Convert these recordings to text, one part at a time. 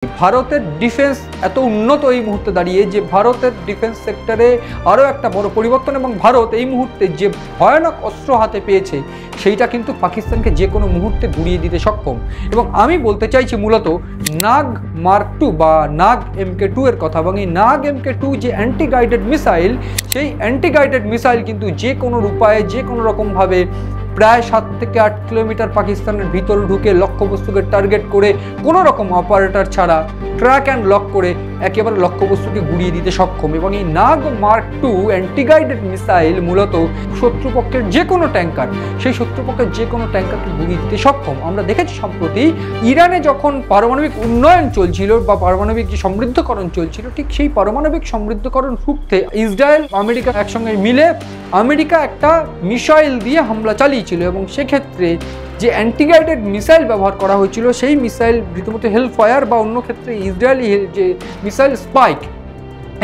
ভারতের ডিফেন্স এত উন্নত এই মুহূর্তে দাঁড়িয়ে যে ভারতের ডিফেন্স সেক্টরে আরও একটা বড় পরিবর্তন এবং ভারত এই মুহূর্তে যে ভয়ানক অস্ত্র হাতে পেয়েছে সেইটা কিন্তু পাকিস্তানকে যে কোনো মুহূর্তে গুড়িয়ে দিতে সক্ষম। এবং আমি বলতে চাইছি মূলত নাগ মার্ক 2 বা নাগ MK2 এর কথা। এবং এই নাগ MK2 যে অ্যান্টি গাইডেড মিসাইল, সেই অ্যান্টি গাইডেড মিসাইল কিন্তু যে কোনো উপায়ে যে কোনো রকমভাবে প্রায় 7 থেকে 8 কিলোমিটার পাকিস্তানের ভিতরে ঢুকে লক্ষ্যবস্তুকে টার্গেট করে কোনো রকম অপারেটর ছাড়া ট্র্যাক অ্যান্ড লক করে একেবারে লক্ষ্যবস্তুকে গুড়িয়ে দিতে সক্ষম। এবং এই নাগ মার্ক 2 অ্যান্টি গাইডেড মিসাইল মূলত শত্রুপক্ষের যে কোনো ট্যাঙ্কার, সেই শত্রুপক্ষের যে কোনো ট্যাঙ্কারকে গুড়িয়ে দিতে সক্ষম। আমরা দেখেছি সম্প্রতি ইরানে যখন পারমাণবিক উন্নয়ন চলছিল বা পারমাণবিক যে সমৃদ্ধকরণ চলছিল, ঠিক সেই পারমাণবিক সমৃদ্ধকরণ রুখতে ইসরায়েল আমেরিকা একসঙ্গে মিলে আমেরিকা একটা মিসাইল দিয়ে হামলা চালিয়েছিল। এবং সেক্ষেত্রে যে অ্যান্টি গাইডেড মিসাইল ব্যবহার করা হয়েছিল সেই মিসাইল রীতিমতো হেলফায়ার বা অন্য ক্ষেত্রে ইসরায়েলি যে মিসাইল স্পাইক,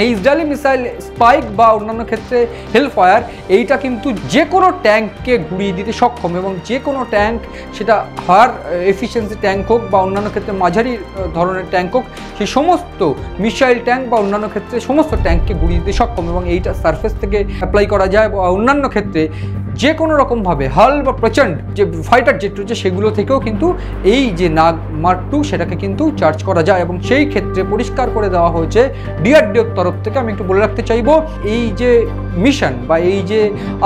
এই ইসরায়েলি মিসাইল স্পাইক বা অন্যান্য ক্ষেত্রে হেলফায়ার, এইটা কিন্তু যে কোনো ট্যাঙ্ককে গুড়িয়ে দিতে সক্ষম। এবং যে কোনো ট্যাঙ্ক, সেটা হায়ার এফিসিয়েন্সি ট্যাঙ্ক হোক বা অন্যান্য ক্ষেত্রে মাঝারি ধরনের ট্যাঙ্ক হোক, সেই সমস্ত মিসাইল ট্যাঙ্ক বা অন্যান্য ক্ষেত্রে সমস্ত ট্যাঙ্ককে গুড়িয়ে দিতে সক্ষম। এবং এইটা সারফেস থেকে অ্যাপ্লাই করা যায় বা অন্যান্য ক্ষেত্রে যে কোনো রকমভাবে হাল বা প্রচণ্ড যে ফাইটার জেট রয়েছে সেগুলো থেকেও কিন্তু এই যে নাগ মার্ক 2 সেটাকে কিন্তু চার্জ করা যায়। এবং সেই ক্ষেত্রে পরিষ্কার করে দেওয়া হয়েছে DRDOর তরফ থেকে। আমি একটু বলে রাখতে চাইবো, এই যে মিশন বা এই যে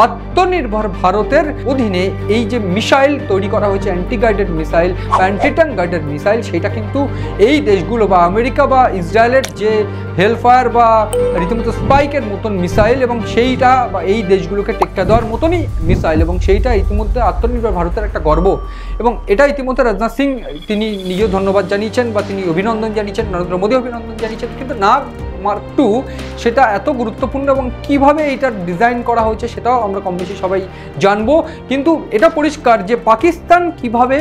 আত্মনির্ভর ভারতের অধীনে এই যে মিসাইল তৈরি করা হয়েছে, অ্যান্টি গাইডেড মিসাইল বা অ্যান্টি ট্যাঙ্ক গাইডেড মিসাইল, সেটা কিন্তু এই দেশগুলো বা আমেরিকা বা ইসরায়েলের যে হেলফায়ার বা রীতিমতো স্পাইকের মতন মিসাইল, এবং সেইটা বা এই দেশগুলোকে টেক্কা দেওয়ার মতনই মিসাইল। এবং সেইটা ইতিমধ্যে আত্মনির্ভর ভারতের একটা গর্ব। এবং এটা ইতিমধ্যে রাজনাথ সিং তিনি নিজেও ধন্যবাদ জানিয়েছেন বা তিনি অভিনন্দন জানিয়েছেন, নরেন্দ্র মোদী অভিনন্দন জানিয়েছেন। কিন্তু নাগ মার্ক 2 সেটা এত গুরুত্বপূর্ণ এবং কিভাবে এইটার ডিজাইন করা হয়েছে সেটাও আমরা কম বেশি সবাই জানবো। কিন্তু এটা পরিষ্কার যে পাকিস্তান কিভাবে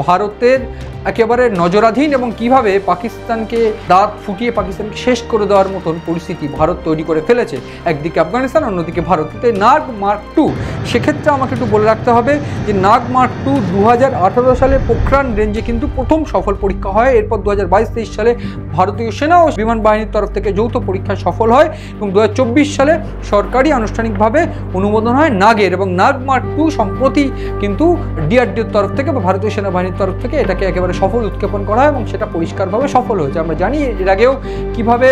ভারতের একেবারে নজরাধীন এবং কিভাবে পাকিস্তানকে দাঁত ফুটিয়ে পাকিস্তানকে শেষ করে দেওয়ার মতন পরিস্থিতি ভারত তৈরি করে ফেলেছে। একদিকে আফগানিস্তান, অন্যদিকে ভারত। কিন্তু নাগ মার্ক 2 সেক্ষেত্রে আমাকে একটু বলে রাখতে হবে যে নাগ মার্ক 2 2018 সালে পোখরান রেঞ্জে কিন্তু প্রথম সফল পরীক্ষা হয়। এরপর 2022-23 সালে ভারতীয় সেনা ও বিমান বাহিনীর তরফ থেকে যৌথ পরীক্ষায় সফল হয় এবং 2024 সালে সরকারি আনুষ্ঠানিকভাবে অনুমোদন হয় নাগের। এবং নাগ মার্ক 2 সম্প্রতি কিন্তু DRDOর তরফ থেকে বা ভারতীয় সেনাবাহিনীর তরফ থেকে এটাকে একেবারে সফল উৎক্ষেপণ করা হয় এবং সেটা পরিষ্কারভাবে সফল হয়েছে। আমরা জানি এর আগেও কিভাবে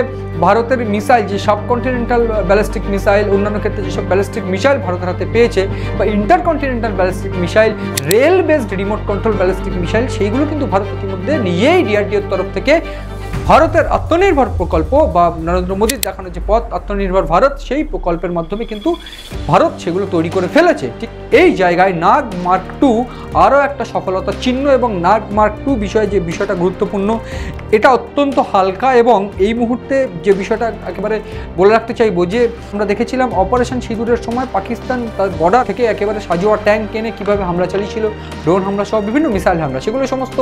ভারতের মিসাইল, যে সাবকন্টিনেন্টাল ব্যালিস্টিক মিসাইল, অন্যান্য ক্ষেত্রে যেসব ব্যালিস্টিক মিসাইল ভারতের হাতে পেয়েছে বা intercontinental ballistic missile, rail based remote control ballistic missile, সেইগুলো কিন্তু ভারত ইতিমধ্যে নিজেই DRDOর তরফ থেকে ভারতের আত্মনির্ভর প্রকল্প বা নরেন্দ্র মোদীর দেখানো যে পথ আত্মনির্ভর ভারত, সেই প্রকল্পের মাধ্যমে কিন্তু ভারত সেগুলো তৈরি করে ফেলেছে। ঠিক এই জায়গায় নাগ মার্ক 2 আরও একটা সফলতার চিহ্ন। এবং নাগ মার্ক 2 বিষয়ে যে বিষয়টা গুরুত্বপূর্ণ, এটা অত্যন্ত হালকা। এবং এই মুহূর্তে যে বিষয়টা একেবারে বলে রাখতে চাইবো যে আমরা দেখেছিলাম অপারেশন সিঁদুরের সময় পাকিস্তান তার বর্ডার থেকে একেবারে সাজোয়া ট্যাঙ্ক এনে কীভাবে হামলা চালিয়েছিল, ড্রোন হামলা সহ বিভিন্ন মিসাইল হামলা, সেগুলো সমস্ত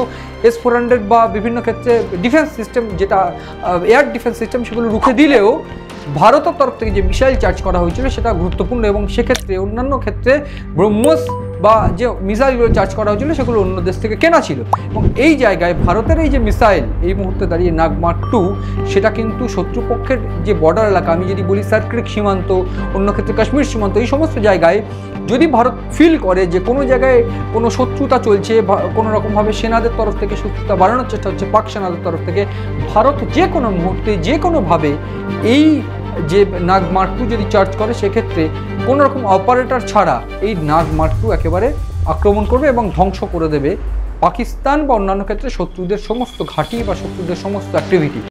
S-400 বা বিভিন্ন ক্ষেত্রে ডিফেন্স সিস্টেম, যেটা এয়ার ডিফেন্স সিস্টেম, সেগুলো রুখে দিলেও ভারতের তরফ থেকে যে মিসাইল চার্জ করা হয়েছিল সেটা গুরুত্বপূর্ণ। এবং সেক্ষেত্রে অন্যান্য ক্ষেত্রে ব্রহ্মোস বা যে মিসাইলগুলো চার্জ করা হয়েছিল সেগুলো অন্য দেশ থেকে কেনা ছিল। এবং এই জায়গায় ভারতের এই যে মিসাইল এই মুহূর্তে দাঁড়িয়ে নাগ মার্ক 2, সেটা কিন্তু শত্রুপক্ষের যে বর্ডার এলাকা, আমি যদি বলি সার্ক্রিক সীমান্ত, অন্য ক্ষেত্রে কাশ্মীর সীমান্ত, এই সমস্ত জায়গায় যদি ভারত ফিল করে যে কোনো জায়গায় কোনো শত্রুতা চলছে, কোনো রকমভাবে সেনাদের তরফ থেকে শত্রুতা বাড়ানোর চেষ্টা হচ্ছে পাক সেনাদের তরফ থেকে, ভারত যে কোনো মুহূর্তে যে কোনোভাবে এই যে নাগ মার্ক 2 যদি চার্জ করে, সেক্ষেত্রে কোনো রকম অপারেটর ছাড়া এই নাগ মার্ক 2 একেবারে আক্রমণ করবে এবং ধ্বংস করে দেবে পাকিস্তান বা অন্যান্য ক্ষেত্রে শত্রুদের সমস্ত ঘাঁটি বা শত্রুদের সমস্ত অ্যাক্টিভিটি।